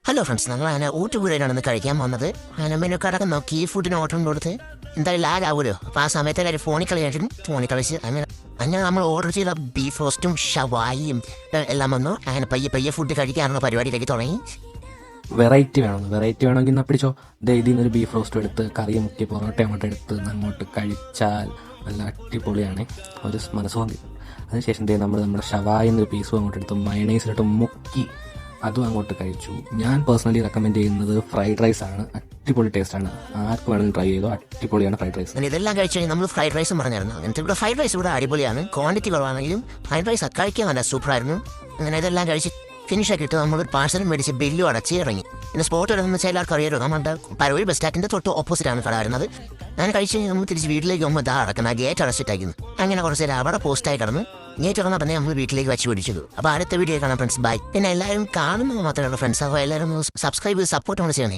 Hello friends, ഞങ്ങൾ അങ്ങനെ ഊട്ടുപുരയിലാണ് കഴിക്കാൻ വന്നത്. അങ്ങനെ മെനു കാർഡൊക്കെ നോക്കി ഫുഡിന് ഓർഡർ കൊടുത്ത് എന്തായാലും ലാഗ് ആവുമല്ലോ. അപ്പോൾ ആ സമയത്ത് കാര്യം ഫോണിൽ കളിച്ച് അങ്ങനെ നമ്മൾ ഓർഡർ ചെയ്ത ബീഫ് റോസ്റ്റും ഷവായിയും എല്ലാം വന്നു. അങ്ങനെ പയ്യെ ഫുഡ് കഴിക്കാനുള്ള പരിപാടിയിലേക്ക് തുടങ്ങി. വെറൈറ്റി വേണമെങ്കിൽ എന്നാൽ പിടിച്ചോ. ഇതിൽ നിന്നൊരു ബീഫ് റോസ്റ്റ് എടുത്ത് കറി മുക്കി പൊറോട്ട അങ്ങോട്ട് എടുത്ത് അങ്ങോട്ട് കഴിച്ചാൽ നല്ല അടിപൊളിയാണ്, ഒരു മനസ്സുകൊണ്ട്. അതിനുശേഷം നമ്മുടെ ഷവായി എന്നൊരു പീസും അങ്ങോട്ട് എടുത്ത് മയണൈസിലിട്ട് മുക്കി അതും അങ്ങോട്ട് കഴിച്ചു. ഞാൻ പേഴ്സണലി റെക്കമെൻഡ് ചെയ്യുന്നത് ഫ്രൈഡ് റൈസ് ആണ്. അടിപൊളി ടേസ്റ്റാണ്, ആർക്ക് വേണമെങ്കിലും ട്രൈ ചെയ്തോ. അടിപൊളിയാണ് ഫ്രൈഡ് റൈസ്. അങ്ങനെ ഇതെല്ലാം കഴിച്ചു കഴിഞ്ഞാൽ നമ്മൾ ഫ്രൈഡ് റൈസും പറഞ്ഞായിരുന്നു. അങ്ങനത്തെ ഇവിടെ ഫ്രൈഡ് റൈസ് ഇവിടെ അടിപൊളിയാണ്, ക്വാണ്ടിറ്റി കുറവാണെങ്കിലും ഫ്രൈഡ് റൈസ് കഴിക്കാൻ നല്ല സൂപ്പറായിരുന്നു. അങ്ങനെ ഇതെല്ലാം കഴിച്ച് ഫിനിഷ് ആക്കിയിട്ട് നമ്മൾ പാഴ്സലും മേടിച്ച് ബില്ലും അടച്ച് ഇറങ്ങി. പിന്നെ സ്പോട്ട് ഇടുന്ന വെച്ചാൽ എല്ലാവർക്കും അറിയാലോ, നമ്മുടെ പരവൂർ ബസ് സ്റ്റാൻഡിൻ്റെ തൊട്ട് ഓപ്പോസിറ്റാണ് കട വരുന്നത്. ഞാൻ കഴിച്ച് കഴിഞ്ഞാൽ നമ്മൾ തിരിച്ച് വീട്ടിലേക്ക് പോകുമ്പോൾ ഇതാ അടക്കുന്നത്, ഗേറ്റ് അടച്ചിട്ടായിരുന്നു. അങ്ങനെ കുറച്ച് നേരം അവിടെ പോസ്റ്റായി കിടന്ന് ഗേറ്റ് ഇറങ്ങാൻ തന്നെ നമ്മൾ വീട്ടിലേക്ക് വെച്ച് പിടിച്ചത്. അപ്പോൾ അടുത്ത വീഡിയോ കാണാം ഫ്രണ്ട്സ്, ബൈ. പിന്നെ എല്ലാവരും കാണുമ്പോൾ മാത്രമേ ഫ്രണ്ട്സ്, അപ്പോൾ എല്ലാവരും സബ്സ്ക്രൈബ് ചെയ്ത് സപ്പോർട്ട് ചെയ്യണേ.